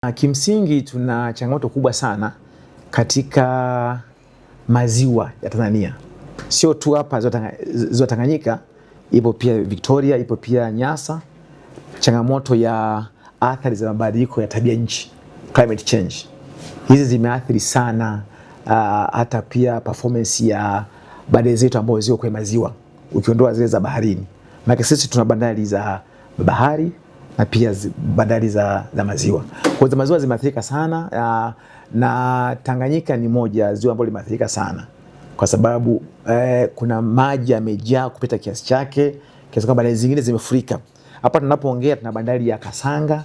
Kimsingi tuna changamoto kubwa sana katika maziwa ya Tanzania. Sio tu hapa ziwa Tanganyika, ipo pia Victoria, ipo pia Nyasa. Changamoto ya athari za mabadiliko ya tabia nchi, climate change. Hizi zimeathiri sana hata pia performance ya bandari zetu ambazo ziko kwenye maziwa, ukiondoa zile za baharini. Maana sisi tuna bandari za bahari na pia bandari za maziwa. Kwa hiyo maziwa zimeathirika sana, na Tanganyika ni moja ziwa ambalo limeathirika sana kwa sababu kuna maji yamejaa kupita kiasi chake, kiasi kwamba bandari zingine zimefurika. Hapa tunapoongea tuna bandari ya Kasanga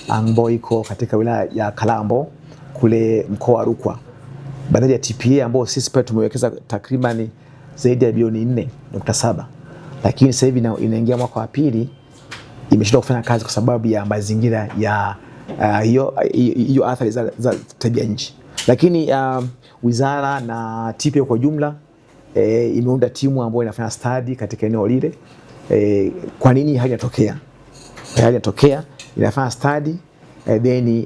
ambayo iko katika wilaya ya Kalambo kule mkoa wa Rukwa. Bandari ya TPA ambayo sisi pia tumewekeza takriban zaidi ya bilioni 4.7. Lakini sasa hivi inaingia mwaka wa pili, imeshindwa kufanya kazi kwa sababu ya mazingira ya hiyo athari za tabia nchi. Lakini wizara na TPA kwa jumla imeunda timu ambayo inafanya study katika eneo lile. Kwa nini hali inatokea? Inafanya study, then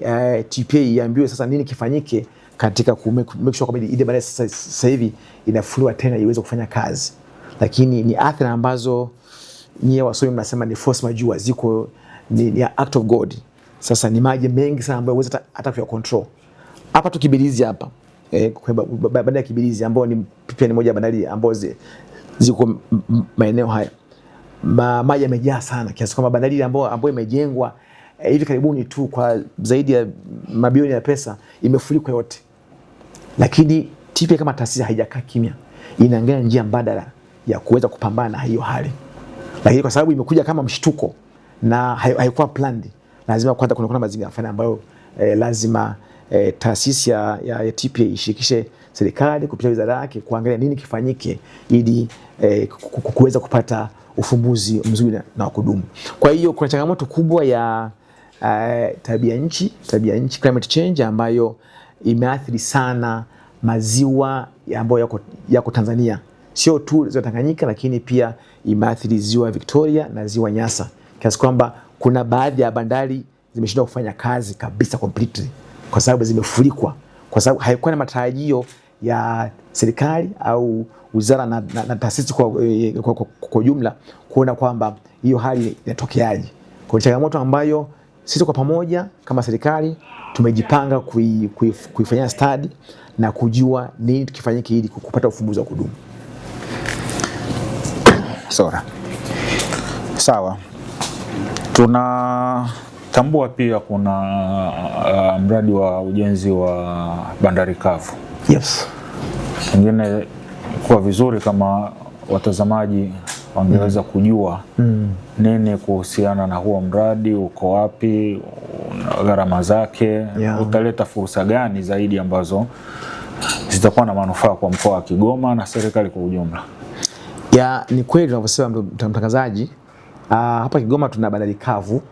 TPA iambiwe sasa nini kifanyike katika make sure kwamba ile bandari sasa hivi inafuliwa tena iweze kufanya kazi. Lakini ni athari ambazo nyie wasomi mnasema ni force majeure, ziko ni act of God. Sasa ni maji mengi sana ambayo huwezi hata kuya control. Hapa tu Kibirizi hapa, bandari ya Kibirizi ambayo ni pia ni moja ya bandari ambazo ziko maeneo haya. Maji yamejaa sana kiasi kwamba bandari ambayo imejengwa hivi karibuni tu kwa zaidi ya mabilioni ya pesa imefurikwa yote. Lakini TPA kama taasisi haijakaa kimya, inaangalia njia mbadala ya kuweza kupambana na hiyo hali. Lakini kwa sababu imekuja kama mshtuko na haikuwa planned, lazima kwanza kuna mazingira fulani ambayo lazima taasisi ya TPA ishirikishe serikali kupitia wizara yake kuangalia nini kifanyike ili kuweza kupata ufumbuzi mzuri na wa kudumu. Kwa hiyo kuna changamoto kubwa ya tabia nchi, climate change, ambayo imeathiri sana maziwa ambayo yako Tanzania. Sio tu ziwa Tanganyika, lakini pia imeathiri ziwa Victoria na ziwa Nyasa, kiasi kwamba kuna baadhi ya bandari zimeshindwa kufanya kazi kabisa completely kwa sababu zimefurikwa, kwa sababu haikuwa na matarajio ya serikali au wizara na taasisi kwa jumla kuona kwamba hiyo hali inatokeaje. Kwa changamoto ambayo sisi kwa pamoja kama serikali tumejipanga kuifanyia study na kujua nini tukifanyike ili kupata ufumbuzi wa kudumu. Sawa. Tunatambua pia kuna mradi wa ujenzi wa bandari kavu. Yes. Pengine kwa vizuri kama watazamaji wangeweza kujua nini kuhusiana na huo mradi, uko wapi, gharama zake, utaleta fursa gani zaidi ambazo zitakuwa na manufaa kwa mkoa wa Kigoma na serikali kwa ujumla? Ni kweli tunavyosema mtangazaji, hapa Kigoma tuna bandari kavu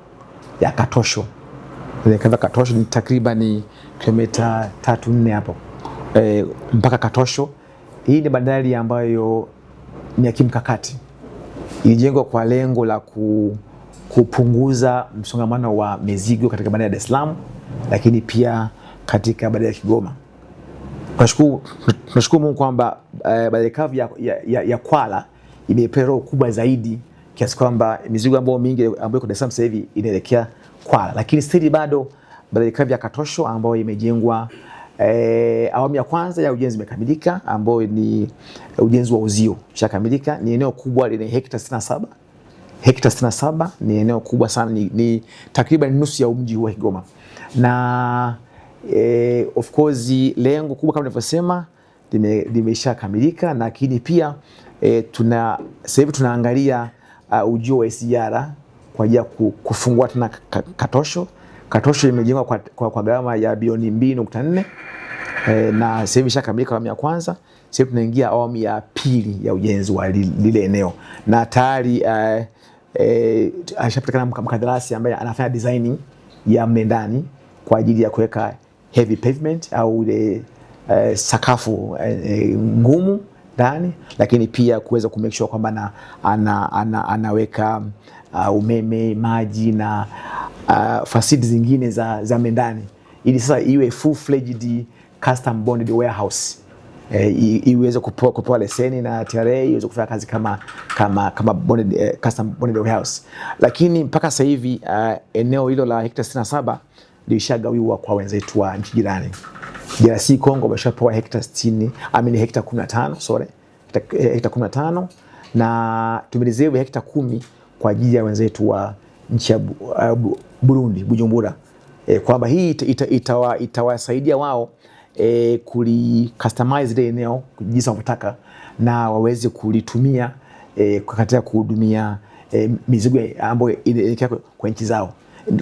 ya Katosho. Katosho ni takriban kilomita 3-4 hapo mpaka Katosho. Hii ni bandari ambayo ni ya kimkakati. Ilijengwa kwa lengo la kupunguza msongamano wa mizigo katika bandari ya Dar es Salaam, lakini pia katika bandari ya Kigoma. Tunashukuru Mungu kwamba bandari kavu ya Kwala imepewa roho kubwa zaidi kiasi kwamba mizigo ambayo mingi ambayo iko Dar es Salaam sasa hivi inaelekea Kwala. Lakini still bado bandari kavu ya Katosho ambayo imejengwa awamu ya kwanza ya ujenzi imekamilika, ambayo ni ujenzi wa uzio ushakamilika. Ni eneo kubwa lenye hekta 67. Hekta 67 ni eneo kubwa sana, ni takriban nusu ya mji wa Kigoma. Na of course lengo kubwa kama nilivyosema limeshakamilika, lakini pia sasa hivi tunaangalia ujio wa SGR kwa ajili ya kufungua tena Katosho. Katosho imejengwa kwa gharama ya bilioni 2.4 na sasa hivi ishakamilika awamu ya kwanza. Sasa hivi tunaingia awamu ya pili ya ujenzi wa lile eneo, na tayari ashapatikana mkandarasi ambaye anafanya designing ya mnendani kwa ajili ya kuweka heavy pavement au ile sakafu ngumu ndani, lakini pia kuweza ku make sure kwamba anaweka umeme, maji na facilities zingine za mendani ili sasa iwe full fledged custom bonded warehouse, iweze kupewa leseni na TRA, iweze kufanya kazi kama bonded, custom bonded warehouse. Lakini mpaka sasa hivi eneo hilo la hekta 67 lishagawiwa kwa wenzetu wa nchi jirani. DRC Congo wameshapewa hekta 15, sorry, hekta 15, na tumereserve hekta 10 kwa ajili ya wenzetu wa nchi ya Burundi, Bujumbura, kwamba hii itawasaidia wao customize ile eneo jinsi wanavyotaka na waweze kulitumia katika kuhudumia mizigo ambayo inaelekea kwa nchi zao,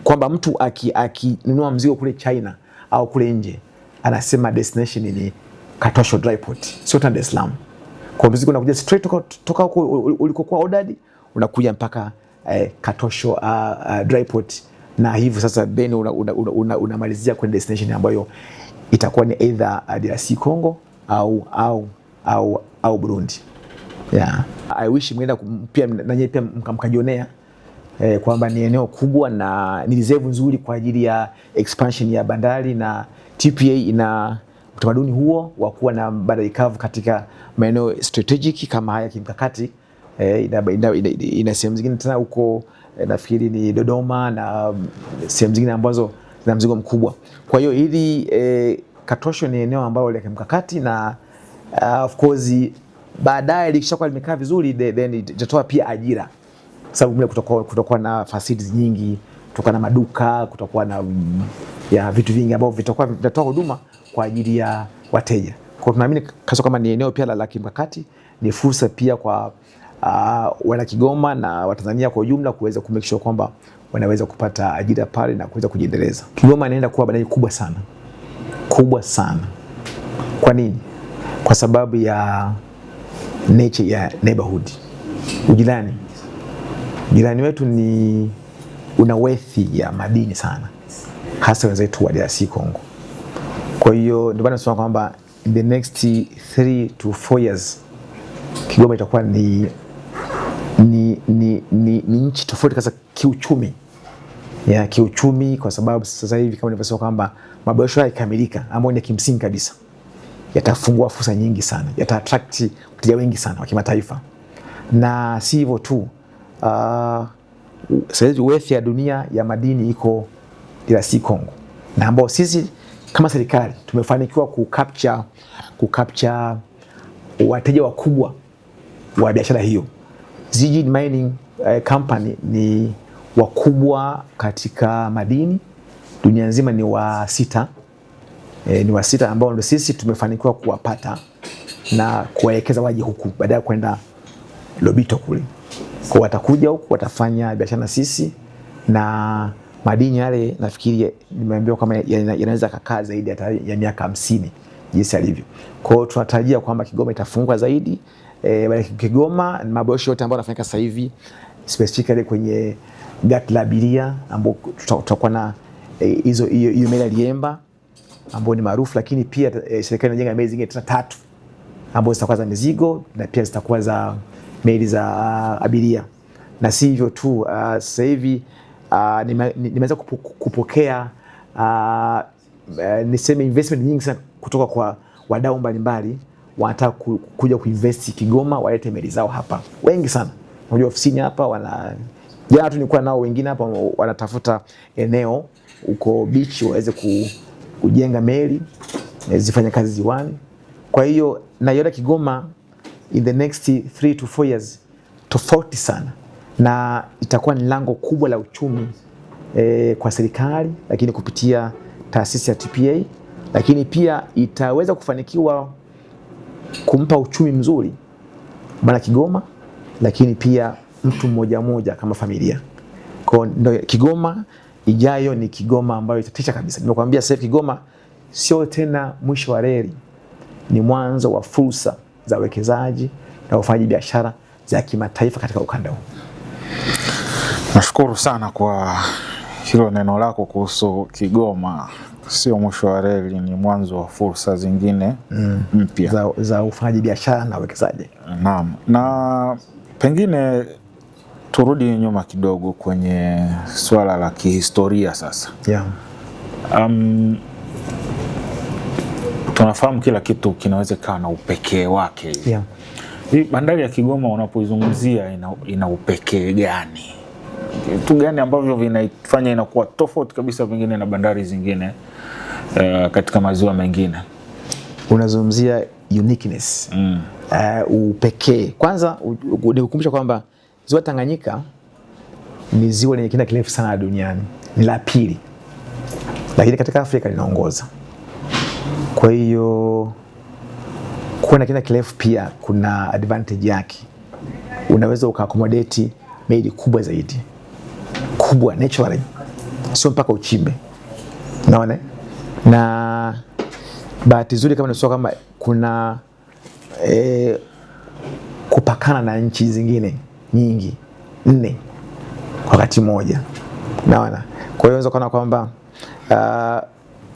kwamba mtu akinunua mzigo kule China au kule nje anasema destination ni Katosho Dry Port, sio Dar es Salaam. Kwa mzigo unakuja straight toka huko ulikokuwa ordered unakuja mpaka Katosho Dry Port, na hivyo sasa then unamalizia kwenye destination ambayo itakuwa ni either DRC Congo au Burundi. Yeah. I wish mngenda pia nanyi pia mkajionea kwamba ni eneo kubwa na ni reserve nzuri kwa ajili ya expansion ya bandari, na TPA ina utamaduni huo wa kuwa na bandari kavu katika maeneo strategic kama haya kimkakati. Ina sehemu zingine tena huko nafikiri ni Dodoma na sehemu zingine ambazo zina mzigo mkubwa. Kwa hiyo hili Katosho ni eneo ambalo la kimkakati na of course baadaye likishakuwa limekaa vizuri then itatoa pia ajira, sababu mle kutakuwa na facilities nyingi, kutakuwa na maduka, kutakuwa na vitu vingi ambavyo vitatoa huduma kwa ajili ya wateja. Kwa tunaamini Katosho kama ni eneo pia la kimkakati, ni fursa pia kwa wana Kigoma na Watanzania kwa ujumla kuweza kumake sure kwamba wanaweza kupata ajira pale na kuweza kujiendeleza. Kigoma inaenda kuwa bandari kubwa sana. Kwa nini? Kwa sababu ya nature ya neighborhood, ujirani. Jirani wetu ni una wealth ya madini sana, hasa wenzetu wa DRC Congo. Kwa hiyo ndio maana tunasema kwamba in the next 3 to 4 years Kigoma itakuwa ni nchi tofauti kasa kiuchumi. Kiuchumi, kwa sababu sasa hivi kama nilivyosema kwamba maboresho haya yakikamilika ambayo ni kimsingi kabisa yatafungua fursa nyingi sana, yata attract wateja wengi sana wa kimataifa. Na si hivyo tu, sasa hivi wealth ya dunia ya madini iko DRC Congo, na ambao sisi kama serikali tumefanikiwa kucapture wateja wakubwa wa biashara hiyo. Zijin Mining Company ni wakubwa katika madini dunia nzima, ni wa 6, ni wa 6 ambao ndio sisi tumefanikiwa kuwapata na kuwaelekeza waje huku baada ya kwenda Lobito kule. Kwa watakuja huku watafanya biashara na sisi, na madini yale nafikiri nimeambiwa kama yanaweza kukaa zaidi ya miaka 50 jinsi alivyo. Kwa hiyo tunatarajia kwamba Kigoma itafungwa zaidi. Kigoma maboresho yote ambayo yanafanyika sasa hivi specifically kwenye gati la abiria ambapo tutakuwa na hiyo meli ya Liemba ambayo ni maarufu, lakini pia serikali inajenga meli zingine 3 ambazo zitakuwa za mizigo na pia zitakuwa za meli za abiria. Na si hivyo tu, sasa hivi nimeweza kupokea niseme investment nyingi sana kutoka kwa wadau mbalimbali wanataka kuja kuinvest Kigoma, walete meli zao hapa. Wengi sana. Unajua ofisini hapa jana tu nilikuwa nao wengine hapa wanatafuta eneo uko beach waweze kujenga meli zifanye kazi ziwani. Kwa hiyo naiona Kigoma in the next 3 to 4 years tofauti sana, na itakuwa ni lango kubwa la uchumi kwa serikali, lakini kupitia taasisi ya TPA, lakini pia itaweza kufanikiwa kumpa uchumi mzuri bana Kigoma, lakini pia mtu mmoja kama familia. Kwa ndio Kigoma ijayo ni Kigoma ambayo itatisha kabisa. Nimekuambia sasa Kigoma sio tena mwisho wa reli, ni mwanzo wa fursa za uwekezaji na ufanyaji biashara za kimataifa katika ukanda huu. Nashukuru sana kwa hilo neno lako kuhusu Kigoma. Sio mwisho wa reli, ni mwanzo wa fursa zingine mpya za ufanyaji biashara na uwekezaji. Naam. Na pengine turudi nyuma kidogo kwenye swala la kihistoria sasa. tunafahamu kila kitu kinaweza kuwa na upekee wake. Yeah. Hii bandari ya Kigoma unapoizungumzia ina upekee gani? Vitu gani ambavyo vinafanya inakuwa tofauti kabisa pengine na bandari zingine katika maziwa mengine? Unazungumzia uniqueness. Upekee. Kwanza nikukumbusha kwamba ziwa Tanganyika ni ziwa lenye kina kirefu sana duniani. Ni la pili. Lakini katika Afrika linaongoza. Kwa hiyo kuwa na kina kirefu pia kuna advantage yake. Unaweza uka-accommodate meli kubwa zaidi. Kubwa naturally. Sio mpaka uchimbe. Unaona? Na bahati nzuri kama nisema kama kuna kupakana na nchi zingine nyingi 4 kwa wakati mmoja. Unaona? Kwa hiyo unaweza kuona kwamba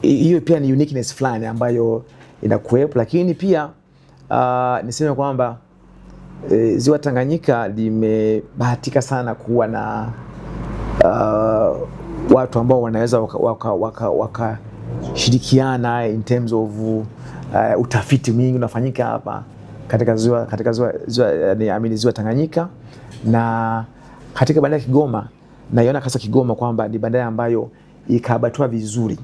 hiyo pia ni uniqueness fulani ambayo inakuwepo, lakini pia niseme kwamba ziwa Tanganyika limebahatika sana kuwa na watu ambao wanaweza wakashirikiana in terms of utafiti mwingi unafanyika hapa katika ziwa Tanganyika, na katika bandari ya Kigoma naiona kasa Kigoma kwamba ni bandari ambayo ikabatwa vizuri,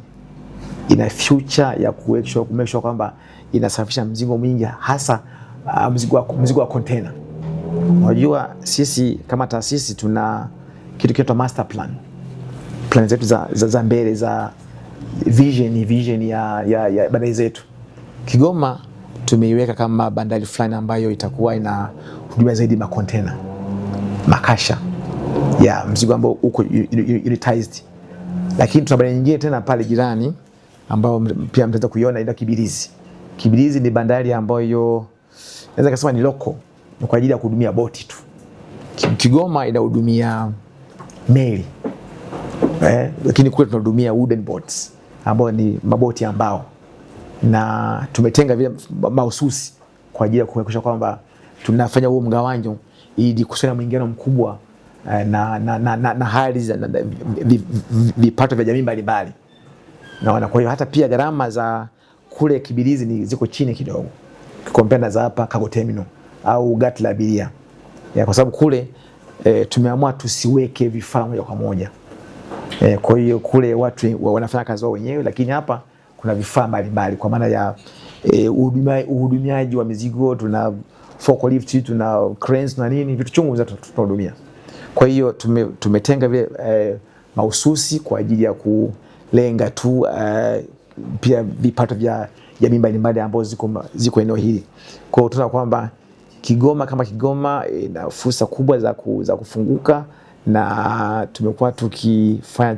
ina future ya kumake kwamba inasafisha mzigo mwingi, hasa mzigo wa container. Unajua sisi kama taasisi tuna kitu kinaitwa master plan zetu za mbele za vision ya bandari zetu. Kigoma tumeiweka kama bandari fulani ambayo itakuwa ina huduma zaidi makontena, makasha ya mzigo ambao uko unitized. Lakini tuna bandari nyingine tena pale jirani ambao pia mtaweza kuiona, ina Kibirizi. Kibirizi ni bandari ambayo naweza kusema ni local, ni kwa ajili ya kuhudumia boti tu. Kigoma inahudumia meli. Lakini kule tunahudumia wooden boats ambao ni maboti ambao, na tumetenga vile mahususi kwa ajili ya kuhakikisha kwamba tunafanya huo mgawanyo ili kusana mwingine mkubwa na hali za vipato vya jamii mbalimbali. Naona kwa hiyo hata pia gharama za kule Kibirizi ziko chini kidogo compare na za hapa Cargo Terminal au gati la abiria. Kwa sababu kule tumeamua tusiweke vifaa moja kwa moja. Kwa hiyo kule watu wanafanya kazi wao wenyewe, lakini hapa kuna vifaa mbalimbali kwa maana ya uhudumiaji wa mizigo, tuna forklift, tuna cranes na nini, vitu chungu za tunahudumia. Kwa hiyo tumetenga vile mahususi kwa ajili ya kulenga tu pia vipato vya jamii mbalimbali ambazo ziko eneo hili. Kwa hiyo tunaona kwamba Kigoma kama Kigoma ina fursa kubwa za kufunguka, na tumekuwa tukifanya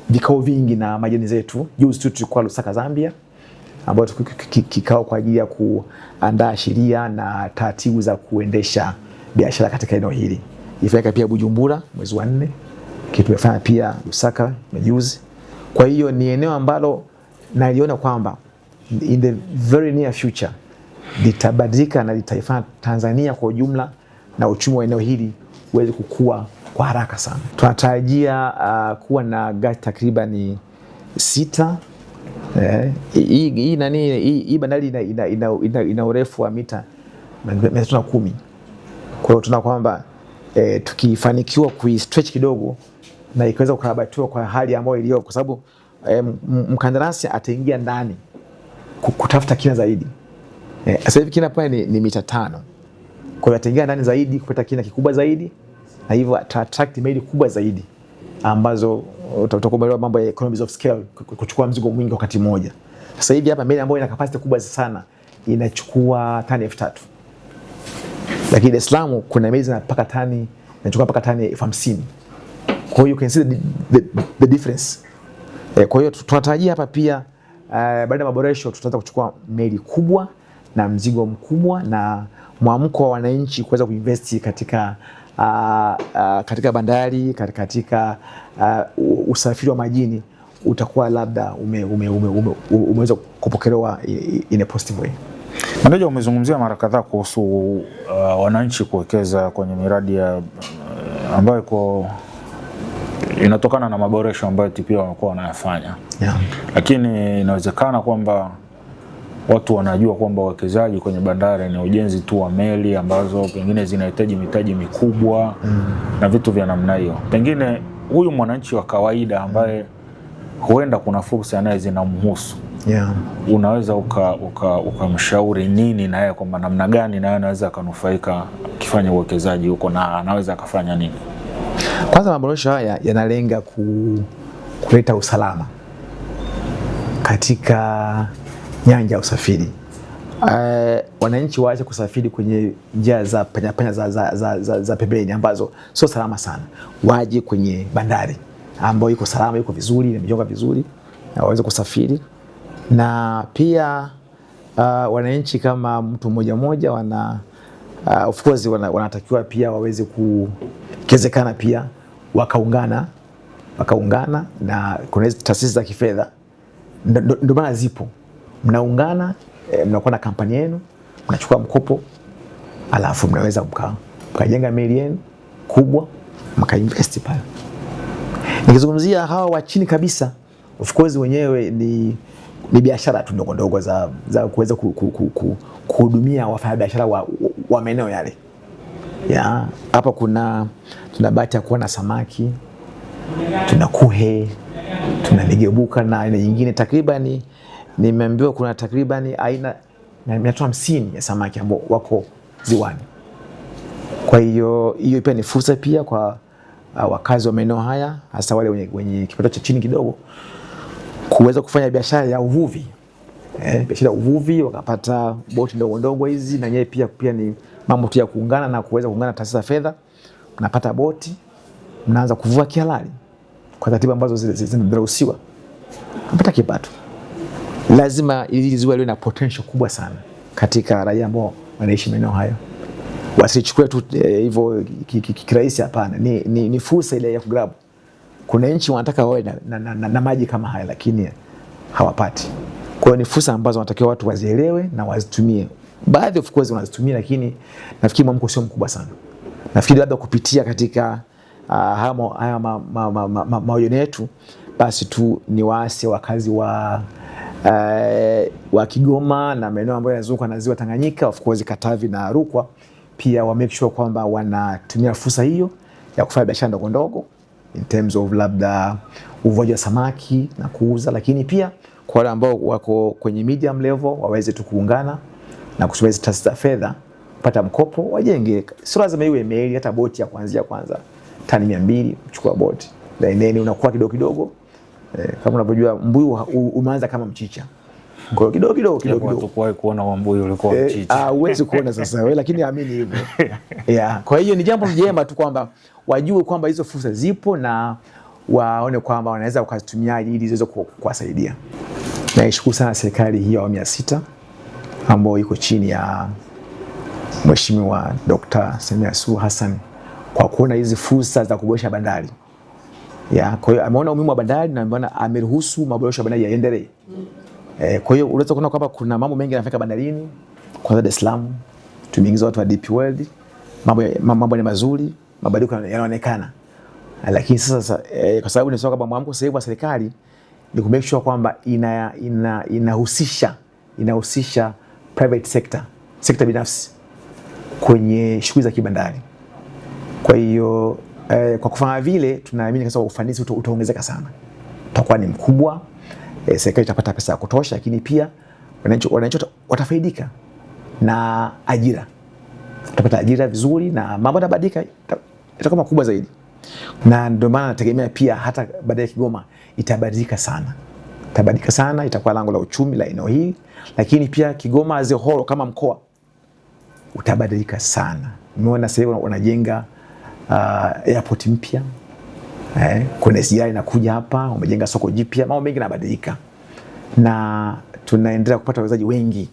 vikao vingi na majirani zetu. Juzi tu tulikuwa Lusaka, Zambia, ambao kikao kwa ajili ya kuandaa sheria na taratibu za kuendesha biashara katika eneo hili. Ifanyika pia Bujumbura mwezi wa 4, kitu tumefanya pia Lusaka juzi. Kwa hiyo ni eneo ambalo naliona kwamba in the very near future litabadilika na litaifanya Tanzania kwa ujumla na uchumi wa eneo hili uweze kukua kwa haraka sana. Tunatarajia kuwa na gati takriban 6. Hii bandari ina urefu wa mita 310. Kwa hiyo tunaona kwamba tukifanikiwa kuistretch kidogo na ikaweza kukarabatiwa kwa hali ambayo iliyo, kwa sababu mkandarasi ataingia ndani kutafuta kina zaidi. Sasa hivi kina pale ni mita 5. Kwa hiyo ataingia ndani zaidi kupata kina kikubwa zaidi, na hivyo attract meli kubwa zaidi ambazo utakumbaliwa mambo ya economies of scale, kuchukua mzigo mwingi wakati mmoja. Sasa hivi hapa meli ambayo ina capacity kubwa sana inachukua tani 3000. Lakini Dar es Salaam kuna meli zinapaka tani, inachukua mpaka tani 50,000. Kwa hiyo you can see the difference. Kwa hiyo tunatarajia hapa pia baada ya maboresho tutaanza kuchukua meli kubwa na mzigo mkubwa, na mwamko wa wananchi kuweza kuinvest katika bandari, katika usafiri wa majini utakuwa labda umeweza kupokelewa in a positive way. Meneja, umezungumzia mara kadhaa kuhusu wananchi kuwekeza kwenye miradi ambayo inatokana na maboresho ambayo TPA wamekuwa wanayafanya. Yeah. Lakini inawezekana kwamba watu wanajua kwamba uwekezaji kwenye bandari ni ujenzi tu wa meli ambazo pengine zinahitaji mitaji mikubwa na vitu vya namna hiyo. Pengine huyu mwananchi wa kawaida ambaye huenda kuna fursa naye zinamhusu, unaweza ukamshauri nini na yeye kwamba namna gani naye anaweza akanufaika akifanya uwekezaji huko, na anaweza akafanya nini? Kwanza, maboresho haya yanalenga kuleta usalama katika nyanja ya usafiri. Wananchi waache kusafiri kwenye njia za panya za pembeni ambazo sio salama sana. Waje kwenye bandari ambayo iko salama, iko vizuri, imejengwa vizuri na waweze kusafiri. Na pia wananchi kama mtu mmoja of course wanatakiwa pia waweze kukezekana pia wakaungana na kuna taasisi za kifedha, ndio maana zipo. Mnaungana, mnakuwa na kampani yenu, mnachukua mkopo, alafu mnaweza mkajenga meli yenu kubwa, mkainvest pale. Nikizungumzia hawa wa chini kabisa, of course wenyewe ni biashara tu ndogo ndogo za kuweza kuhudumia wafanya biashara wa maeneo yale. Hapa tuna bahati ya kuwa na samaki, tuna kuhe, tuna migebuka na aina nyingine. Takriban nimeambiwa kuna takriban aina 150 ya samaki ambao wako ziwani. Kwa hiyo pia ni fursa pia kwa wakazi wa maeneo haya, hasa wale wenye kipato cha chini kidogo, kuweza kufanya biashara ya uvuvi. Biashara ya uvuvi, wakapata boti ndogo ndogo hizi, na yeye pia ni mambo tu ya kuungana na kuweza kuungana na taasisi za fedha. Mnapata boti, mnaanza kuvua kihalali kwa taratibu ambazo zinaruhusiwa, mnapata kipato. Lazima ili ziwa liwe na potential kubwa sana katika raia ambao wanaishi maeneo hayo. Wasichukue tu hivyo kirahisi, hapana. Ni fursa ile ya kugrab. Kuna nchi wanataka wawe na maji kama haya, lakini hawapati. Kwa hiyo ni fursa ambazo wanatakiwa watu wazielewe na wazitumie. Baadhi of course wanazitumia, lakini nafikiri mwamko sio mkubwa sana. Nafikiri labda kupitia katika haya maono yetu, basi tu ni waase wakazi wa Kigoma na maeneo ambayo yanazunguka na ziwa Tanganyika, of course Katavi na Rukwa, pia wa make sure kwamba wanatumia fursa hiyo ya kufanya biashara ndogo ndogo in terms of labda uvuaji wa samaki na kuuza. Lakini pia kwa wale ambao wako kwenye medium level, waweze tu kuungana na kusimamia taasisi za fedha, kupata mkopo, wajenge. Sio lazima iwe meli, hata boti ya kuanzia kwanza tani 200, uchukua boti laineni, unakuwa kidogo kidogo. Kama unavyojua mbuyu umeanza kama mchicha, kwa kidogo kidogo. Hatukuwahi kuona mbuyu ulikuwa mchicha. Huwezi kuona sasa wewe, lakini amini hivyo. Kwa hiyo ni jambo jema tu kwamba wajue kwamba hizo fursa zipo na waone kwamba wanaweza wakazitumia ili ziweze kuwasaidia. Naishukuru sana serikali hii ya awamu ya 6 ambayo iko chini ya Mheshimiwa Dr. Samia Suluhu Hassan kwa kuona hizi fursa za kuboresha bandari. Kwa hiyo ameona umuhimu wa bandari na ameona ameruhusu maboresho ya bandari yaendelee. Kwa hiyo unaweza kuona kwamba kuna mambo mengi yanafanyika bandarini. Kwa Dar es Salaam tumeingiza watu wa DP World, mambo ni mazuri, mabadiliko yanaonekana. Lakini sasa kwa sababu ni sawa, kama mwamko sasa hivi wa serikali ni ku make sure kwamba inahusisha private sector binafsi kwenye shughuli za kibandari. Kwa hiyo kwa kufanya vile, tunaamini kwamba ufanisi utaongezeka sana, utakuwa ni mkubwa. Serikali itapata pesa ya kutosha, lakini pia wananchi watafaidika na ajira, utapata ajira vizuri na mambo yanabadilika, itakuwa makubwa zaidi. Na ndio maana nategemea pia hata baada ya Kigoma itabadilika sana, itakuwa lango la uchumi la eneo hili. Lakini pia Kigoma as a whole kama mkoa utabadilika sana. Nimeona sasa hivi wanajenga airport mpya, kuna SGR inakuja hapa, wamejenga soko jipya, mambo mengi yanabadilika na tunaendelea kupata wawekezaji wengi.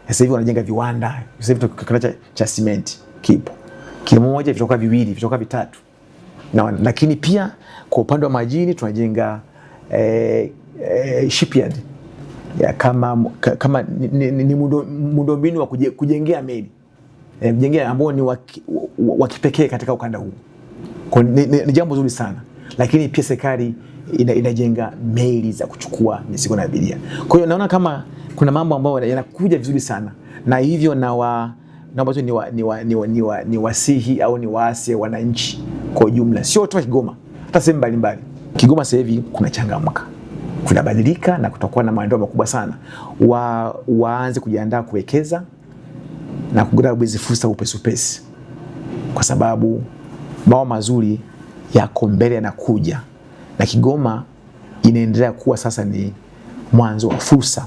Sasa hivi wanajenga viwanda, sasa hivi kiwanda cha cement kipo kimoja, vitoka viwili, vitoka vitatu. Lakini pia kwa upande wa majini tunajenga shipyard kama ni muundombinu wa kujengea meli, mjengea ambao ni wa kipekee katika ukanda huu. Kwa ni jambo zuri sana. Lakini pia serikali inajenga meli za kuchukua mizigo na abiria. Kwa hiyo naona kama Kuna mambo ambayo yanakuja vizuri sana, na hivyo naomba tu ni wasihi au ni waase wananchi kwa ujumla, sio tu Kigoma, hata sehemu mbalimbali. Kigoma sasa hivi kuna changamka, kunabadilika na kutakuwa na maendeleo makubwa sana. Waanze kujiandaa kuwekeza na kugrab hizi fursa upesi, kwa sababu mambo mazuri yako mbele yanakuja, na Kigoma inaendelea kuwa sasa ni mwanzo wa fursa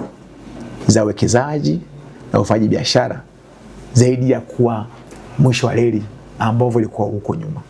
za uwekezaji na ufanyaji biashara zaidi ya kuwa mwisho wa reli ambavyo ilikuwa huko nyuma.